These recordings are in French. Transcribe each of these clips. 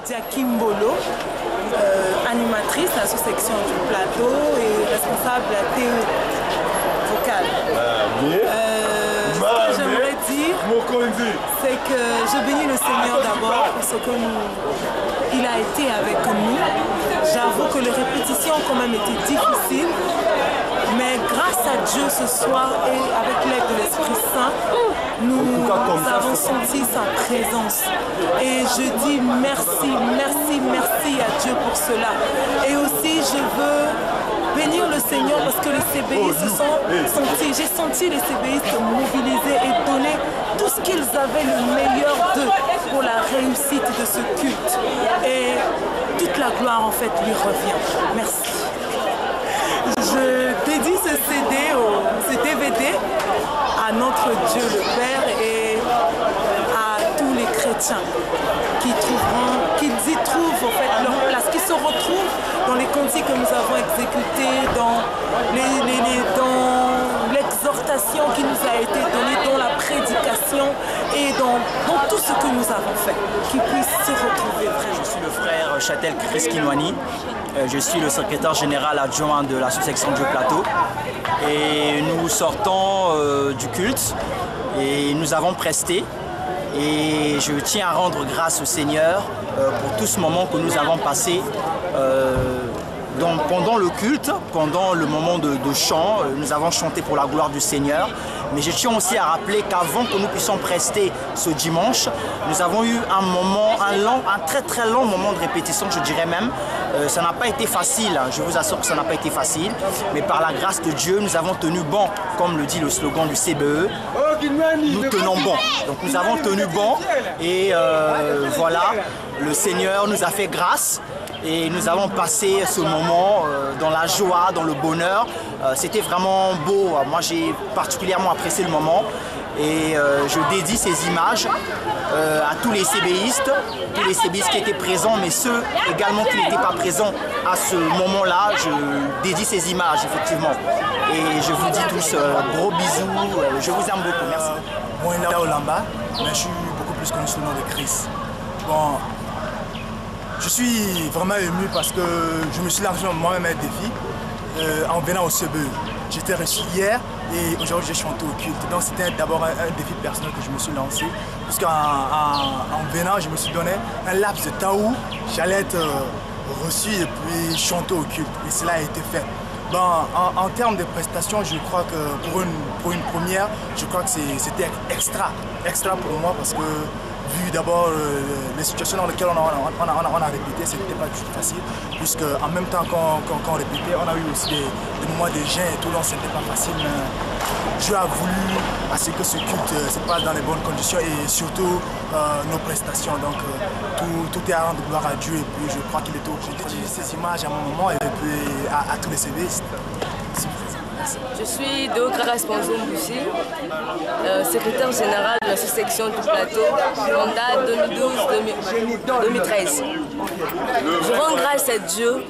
Nadia Kimbolo, animatrice à la sous-section du plateau et responsable de la TE vocale. Ce que j'aimerais dire, c'est que je bénis le Seigneur d'abord pour ce qu'il a été avec nous. J'avoue que les répétitions ont quand même été difficiles, mais grâce à Dieu ce soir et avec l'aide de l'Esprit Saint, nous avons senti sa présence. Et je dis merci, merci, merci à Dieu pour cela. Et aussi je veux bénir le Seigneur parce que les CBI se sont sentis, j'ai senti les CBistes mobilisés et donner tout ce qu'ils avaient le meilleur d'eux pour la réussite de ce culte. Et toute la gloire en fait lui revient. Merci. Je dédie ce ce DVD à notre Dieu le Père et à tous les chrétiens qu'ils y trouvent en fait leur place, qui se retrouvent dans les cantiques que nous avons exécutés, dans l'exhortation qui nous a été donnée, dans la prédication et dans tout ce que nous avons fait, qu'ils puissent se retrouver vraiment. Je suis le frère Châtel Chris Kinwani. Je suis le secrétaire général adjoint de la sous-section du plateau et nous sortons du culte et nous avons presté et je tiens à rendre grâce au Seigneur pour tout ce moment que nous avons passé pendant le culte, pendant le moment de chant. Nous avons chanté pour la gloire du Seigneur. Mais je tiens aussi à rappeler qu'avant que nous puissions prester ce dimanche, nous avons eu un très très long moment de répétition, je dirais même. Ça n'a pas été facile, je vous assure que ça n'a pas été facile. Mais par la grâce de Dieu, nous avons tenu bon, comme le dit le slogan du CBE. Nous tenons bon. Donc nous avons tenu bon et voilà, le Seigneur nous a fait grâce. Et nous avons passé ce moment dans la joie, dans le bonheur. C'était vraiment beau. Moi, j'ai particulièrement apprécié le moment. Et je dédie ces images à tous les CBistes qui étaient présents, mais ceux également qui n'étaient pas présents à ce moment-là. Je dédie ces images, effectivement. Et je vous dis tous gros bisous. Je vous aime beaucoup. Merci. Moi, il est là au Lamba, mais je suis beaucoup plus connu sous le nom de Chris. Bon, je suis vraiment ému parce que je me suis lancé moi-même un défi en venant au CBE. J'étais reçu hier et aujourd'hui j'ai chanté au culte. Donc c'était d'abord un défi personnel que je me suis lancé. Parce qu'en venant, je me suis donné un laps de temps où j'allais être reçu et puis chanter au culte. Et cela a été fait. Bon, en termes de prestations, je crois que pour une première, je crois que c'était extra pour moi parce que vu d'abord les situations dans lesquelles on a répété, ce n'était pas du tout facile, puisque en même temps qu'on répétait, on a eu aussi des moments de gêne et tout, donc ce n'était pas facile. Mais Dieu a voulu à ce que ce culte se passe dans les bonnes conditions et surtout nos prestations. Donc tout est à rendre gloire à Dieu et puis je crois qu'il est au courant. J'ai ces images à mon moment et puis à tous les CBistes. Je suis Deokra Sponzon-Boussi, secrétaire général de la sous-section du plateau, mandat 2012-2013. Je rends grâce à Dieu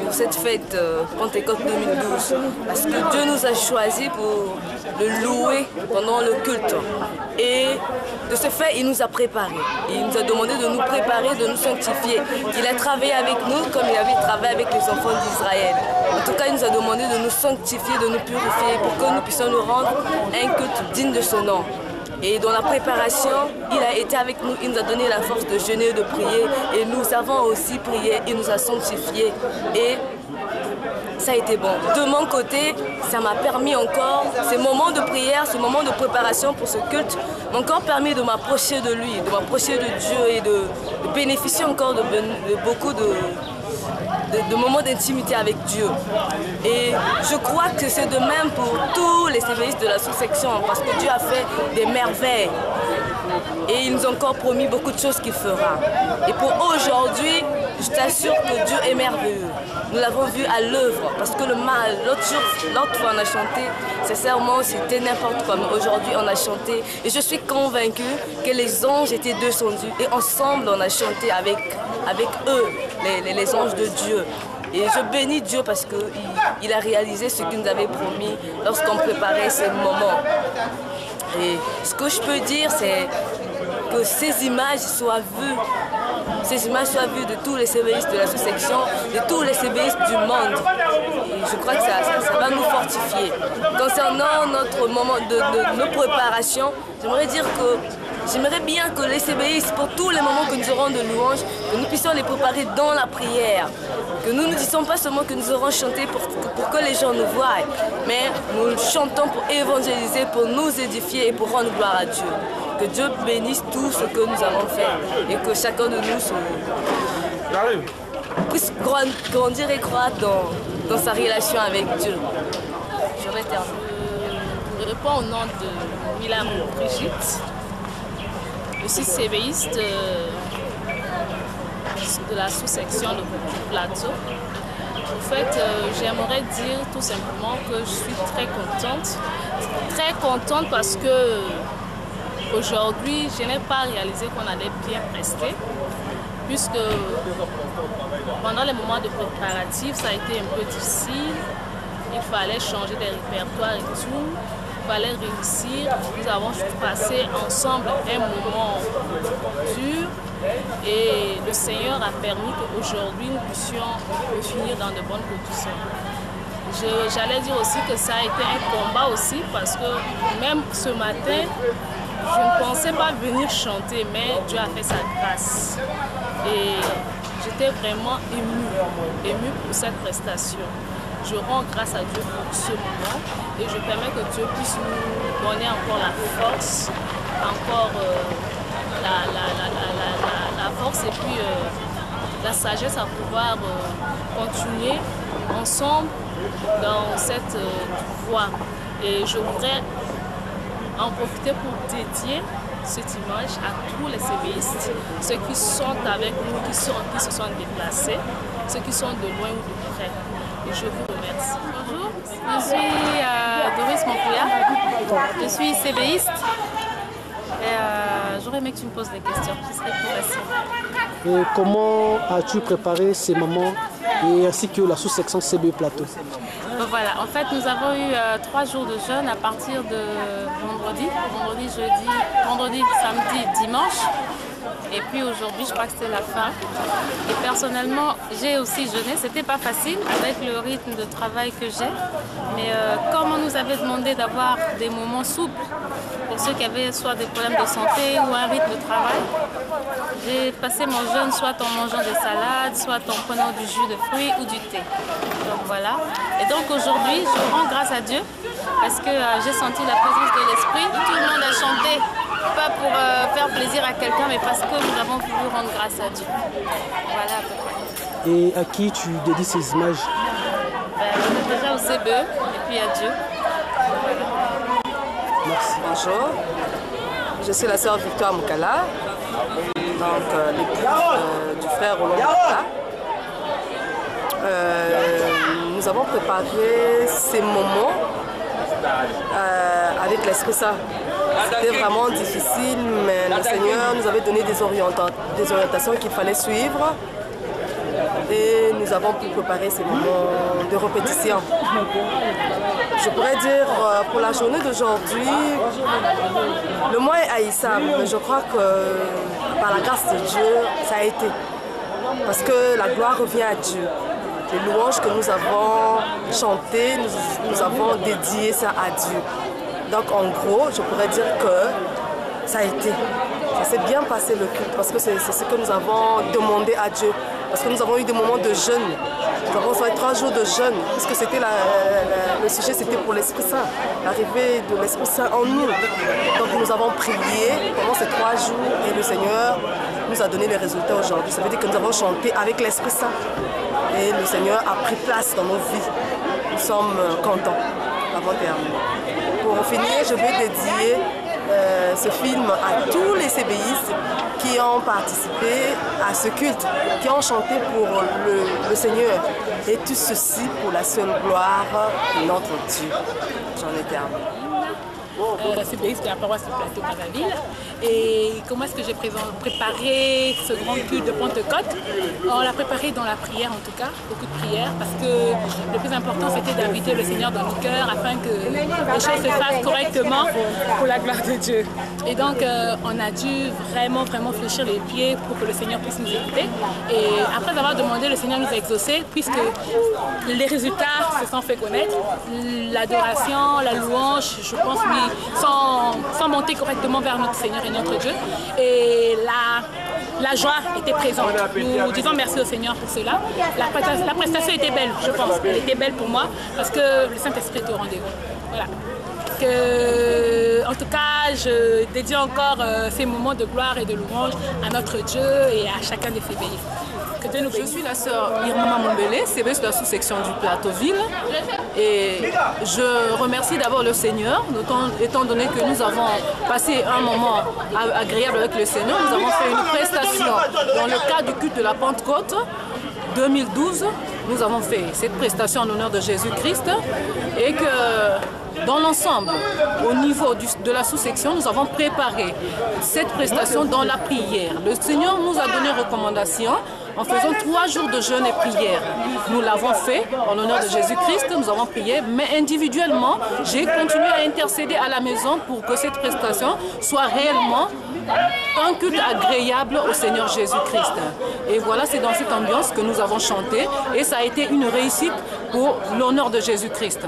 pour cette fête Pentecôte 2012 parce que Dieu nous a choisis pour le louer pendant le culte. Et de ce fait, il nous a préparés. Il nous a demandé de nous préparer, de nous sanctifier. Il a travaillé avec nous comme il avait travaillé avec les enfants d'Israël. En tout cas, il nous a demandé de nous sanctifier, de nous purifier pour que nous puissions nous rendre un culte digne de son nom. Et dans la préparation, il a été avec nous, il nous a donné la force de jeûner, de prier. Et nous avons aussi prié, il nous a sanctifiés. Et ça a été bon. De mon côté, ça m'a permis encore, ces moments de prière, ce moment de préparation pour ce culte, m'ont encore permis de m'approcher de lui, de m'approcher de Dieu et de bénéficier encore de beaucoup de moments d'intimité avec Dieu. Et je crois que c'est de même pour tous les CBistes de la sous-section parce que Dieu a fait des merveilles et il nous a encore promis beaucoup de choses qu'il fera. Et pour aujourd'hui, je t'assure que Dieu est merveilleux. Nous l'avons vu à l'œuvre parce que l'autre fois on a chanté, sincèrement c'était n'importe quoi, mais aujourd'hui on a chanté et je suis convaincue que les anges étaient descendus et ensemble on a chanté avec eux, les anges de Dieu. Et je bénis Dieu parce qu'il a réalisé ce qu'il nous avait promis lorsqu'on préparait ces moments. Et ce que je peux dire, c'est que ces images soient vues ces images soient vues de tous les CBistes de la sous-section, de tous les CBistes du monde. Et je crois que ça va nous fortifier. Concernant notre moment de nos préparations, j'aimerais bien que les CBistes, pour tous les moments que nous aurons de louange, que nous puissions les préparer dans la prière. Que nous ne disons pas seulement que nous aurons chanté pour que les gens nous voient, mais nous chantons pour évangéliser, pour nous édifier et pour rendre gloire à Dieu. Que Dieu bénisse tout ce que nous avons fait et que chacun de nous puisse grandir et croître dans sa relation avec Dieu. Je vais terminer. Je réponds au nom de Mila Brigitte. Je suis CBiste de la sous-section du plateau. En fait, j'aimerais dire tout simplement que je suis très contente parce que aujourd'hui, je n'ai pas réalisé qu'on allait bien prester, puisque pendant les moments de préparatifs, ça a été un peu difficile. Il fallait changer des répertoires et tout. Il fallait réussir. Nous avons passé ensemble un moment dur et le Seigneur a permis qu'aujourd'hui nous puissions le finir dans de bonnes conditions. J'allais dire aussi que ça a été un combat aussi parce que même ce matin, je ne pensais pas venir chanter, mais Dieu a fait sa grâce. Et j'étais vraiment émue pour cette prestation. Je rends grâce à Dieu pour ce moment et je permets que Dieu puisse nous donner encore la force, encore la force et puis la sagesse à pouvoir continuer ensemble dans cette voie. Et je voudrais en profiter pour dédier cette image à tous les CBistes, ceux qui sont avec nous, qui se sont déplacés, ceux qui sont de loin ou de près. Et je vous remercie. Bonjour, je suis Doris Montpouya, je suis CBiste et j'aurais aimé que tu me poses des questions, ce serait plus facile. Et comment as-tu préparé ces moments et ainsi que la sous-section CB Plateau? Voilà, en fait nous avons eu 3 jours de jeûne à partir de vendredi, jeudi, vendredi, samedi, dimanche. Et puis aujourd'hui, je crois que c'était la fin. Et personnellement, j'ai aussi jeûné. C'était pas facile avec le rythme de travail que j'ai. Mais comme on nous avait demandé d'avoir des moments souples pour ceux qui avaient soit des problèmes de santé ou un rythme de travail, j'ai passé mon jeûne soit en mangeant des salades, soit en prenant du jus de fruits ou du thé. Donc voilà. Et donc aujourd'hui, je rends grâce à Dieu parce que j'ai senti la présence de l'Esprit. Tout le monde a chanté. Pas pour faire plaisir à quelqu'un, mais parce que nous avons voulu rendre grâce à Dieu. Voilà à peu près. Et à qui tu dédies ces images? Déjà au CBE et puis à Dieu. Merci. Bonjour, je suis la sœur Victoire Moukala, donc l'épouse du frère Roland Moukala. Nous avons préparé ces moments avec l'Esprit Saint. C'était vraiment difficile, mais le Seigneur nous avait donné des orientations qu'il fallait suivre et nous avons pu préparer ces moments de répétition. Je pourrais dire, pour la journée d'aujourd'hui, le mot est haïssable, mais je crois que par la grâce de Dieu, ça a été. Parce que la gloire revient à Dieu. Les louanges que nous avons chantées, nous avons dédié ça à Dieu. Donc en gros, je pourrais dire que ça a été. Ça s'est bien passé le culte parce que c'est ce que nous avons demandé à Dieu. Parce que nous avons eu des moments de jeûne. Nous avons fait 3 jours de jeûne. Parce que c'était le sujet, c'était pour l'Esprit Saint. L'arrivée de l'Esprit Saint en nous. Donc nous avons prié pendant ces 3 jours et le Seigneur nous a donné les résultats aujourd'hui. Ça veut dire que nous avons chanté avec l'Esprit Saint. Et le Seigneur a pris place dans nos vies. Nous sommes contents d'avoir terminé. Pour finir, je vais dédier ce film à tous les CBistes qui ont participé à ce culte, qui ont chanté pour le Seigneur. Et tout ceci pour la seule gloire de notre Dieu. J'en ai terminé. CBX de la paroisse du Plateau-Brazzaville. Et comment est-ce que j'ai préparé ce grand culte de Pentecôte? On l'a préparé dans la prière en tout cas, beaucoup de prières, parce que le plus important c'était d'inviter le Seigneur dans nos cœurs afin que les choses se fassent correctement pour la gloire de Dieu. Et donc on a dû vraiment fléchir les pieds pour que le Seigneur puisse nous écouter. Et après avoir demandé, le Seigneur nous a exaucés, puisque les résultats se sont fait connaître. L'adoration, la louange, je pense, oui, sans monter correctement vers notre Seigneur et notre Dieu. Et la joie était présente. Nous disons merci au Seigneur pour cela. La prestation était belle, je pense. Elle était belle pour moi parce que le Saint-Esprit était au rendez-vous. Voilà. En tout cas, je dédie encore ces moments de gloire et de louange à notre Dieu et à chacun des CBI. Je suis la sœur Irma Mombele, CBS de la sous-section du Plateau-Ville. Et je remercie d'abord le Seigneur, étant donné que nous avons passé un moment agréable avec le Seigneur. Nous avons fait une prestation dans le cadre du culte de la Pentecôte 2012. Nous avons fait cette prestation en l'honneur de Jésus-Christ et que dans l'ensemble, au niveau de la sous-section, nous avons préparé cette prestation dans la prière. Le Seigneur nous a donné recommandation en faisant 3 jours de jeûne et prière. Nous l'avons fait en l'honneur de Jésus-Christ, nous avons prié, mais individuellement, j'ai continué à intercéder à la maison pour que cette prestation soit réellement un culte agréable au Seigneur Jésus-Christ. Et voilà, c'est dans cette ambiance que nous avons chanté et ça a été une réussite pour l'honneur de Jésus-Christ.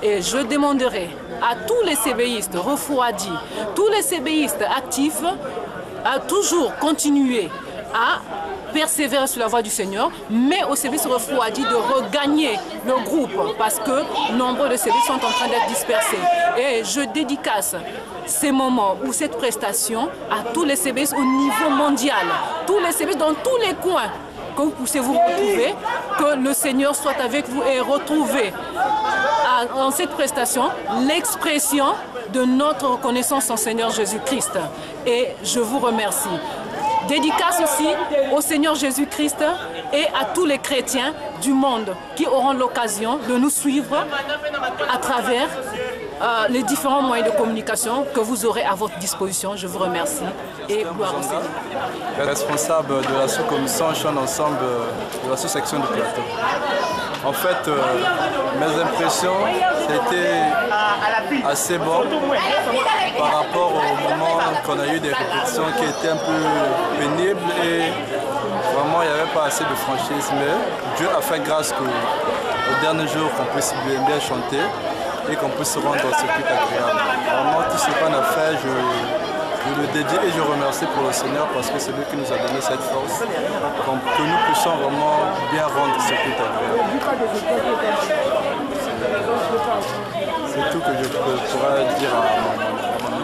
Et je demanderai à tous les CBistes refroidis, tous les CBistes actifs, à toujours continuer à persévérer sur la voie du Seigneur, mais aux CBistes refroidis de regagner le groupe parce que nombreux de CBistes sont en train d'être dispersés. Et je dédicace ces moments ou cette prestation à tous les CBistes au niveau mondial, tous les CBistes dans tous les coins que vous puissiez vous retrouver, que le Seigneur soit avec vous et retrouver en cette prestation l'expression de notre reconnaissance en Seigneur Jésus-Christ. Et je vous remercie. Dédicace aussi au Seigneur Jésus-Christ et à tous les chrétiens du monde qui auront l'occasion de nous suivre à travers les différents moyens de communication que vous aurez à votre disposition. Je vous remercie et gloire au Seigneur. Responsable de la sous-commission chant ensemble de la sous-section du Plateau. En fait, mes impressions, c'était assez bon par rapport au moment qu'on a eu des répétitions qui étaient un peu pénibles et vraiment il n'y avait pas assez de franchise. Mais Dieu a fait grâce qu'au dernier jour qu'on puisse bien chanter et qu'on puisse se rendre au circuit agréable. Vraiment tout ce qu'on a fait, je le dédie et je remercie pour le Seigneur parce que c'est lui qui nous a donné cette force que nous puissions vraiment bien rendre ce circuit agréable. C'est tout que je pourrais dire à mon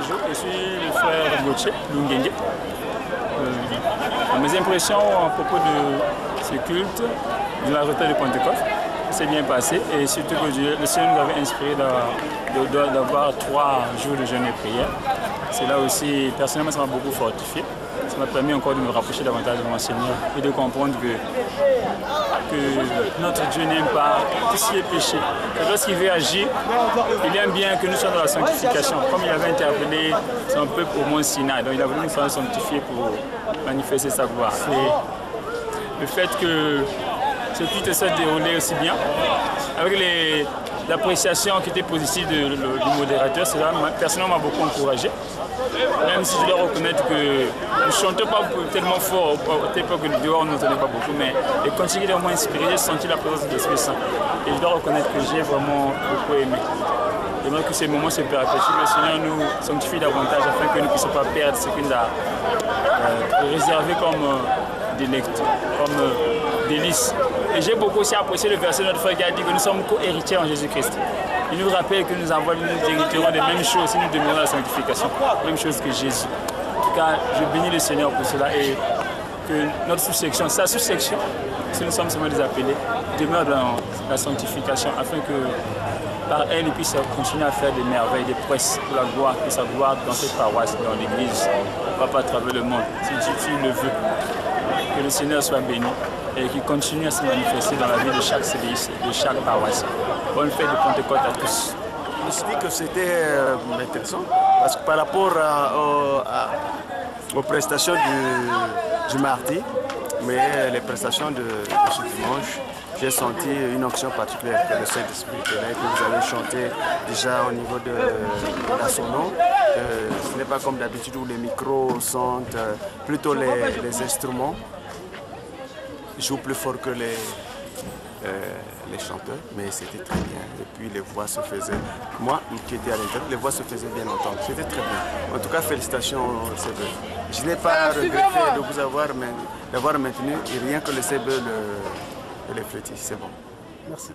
Bonjour, je suis le frère Gauthier Lungenge. Mes impressions à propos de ce culte de la retraite de Pentecôte s'est bien passé et surtout que le Seigneur nous avait inspiré d'avoir 3 jours de jeûne et prière. C'est là aussi, personnellement, ça m'a beaucoup fortifié. Ça m'a permis encore de me rapprocher davantage de mon Seigneur et de comprendre que notre Dieu n'aime pas tout ce qui est péché. Que lorsqu'il veut agir, il aime bien que nous soyons dans la sanctification. Comme il avait interpellé son peuple au mont Sinaï, donc il a voulu nous faire sanctifier pour manifester sa gloire. Et le fait que ce culte s'est déroulé aussi bien, avec l'appréciation qui était positive du modérateur, cela personnellement m'a beaucoup encouragé. Même si je dois reconnaître que nous ne chantons pas tellement fort, à l'époque dehors on n'entendait pas beaucoup, mais les continuer de vraiment inspiré, j'ai senti la présence de l'Esprit Saint. Et je dois reconnaître que j'ai vraiment beaucoup aimé. J'aimerais que ces moments se perpétuent, que le Seigneur nous sanctifie davantage afin que nous ne puissions pas perdre ce qu'il nous a réservé comme délecte, comme délice. Et j'ai beaucoup aussi apprécié le verset de notre frère qui a dit que nous sommes co-héritiers en Jésus-Christ. Il nous rappelle que nous hériterons des mêmes choses si nous demeurons dans la sanctification, même chose que Jésus. En tout cas, je bénis le Seigneur pour cela et que notre sous-section, sa sous-section, si nous sommes seulement des appelés, demeure dans la sanctification afin que par elle, il puisse continuer à faire des merveilles, des prouesses pour la gloire, pour sa gloire dans cette paroisse, dans l'église, pas à travers le monde, si Dieu le veut. Que le Seigneur soit béni et qu'il continue à se manifester dans la vie de chaque CBI, de chaque paroisse. Bonne fête de Pentecôte à tous. Je me suis dit que c'était intéressant parce que par rapport aux prestations du mardi, mais les prestations de ce dimanche, j'ai senti une onction particulière que le Saint-Esprit que vous avez chanté déjà au niveau de la sono. Ce n'est pas comme d'habitude où les micros sont plutôt les instruments jouent plus fort que les chanteurs, mais c'était très bien. Et puis les voix se faisaient, moi qui étais à l'intérieur, les voix se faisaient bien entendre. C'était très bien. En tout cas, félicitations au CBE. Je n'ai pas regretté de vous avoir maintenu, et rien que le CBE le flûtiste, c'est bon. Merci.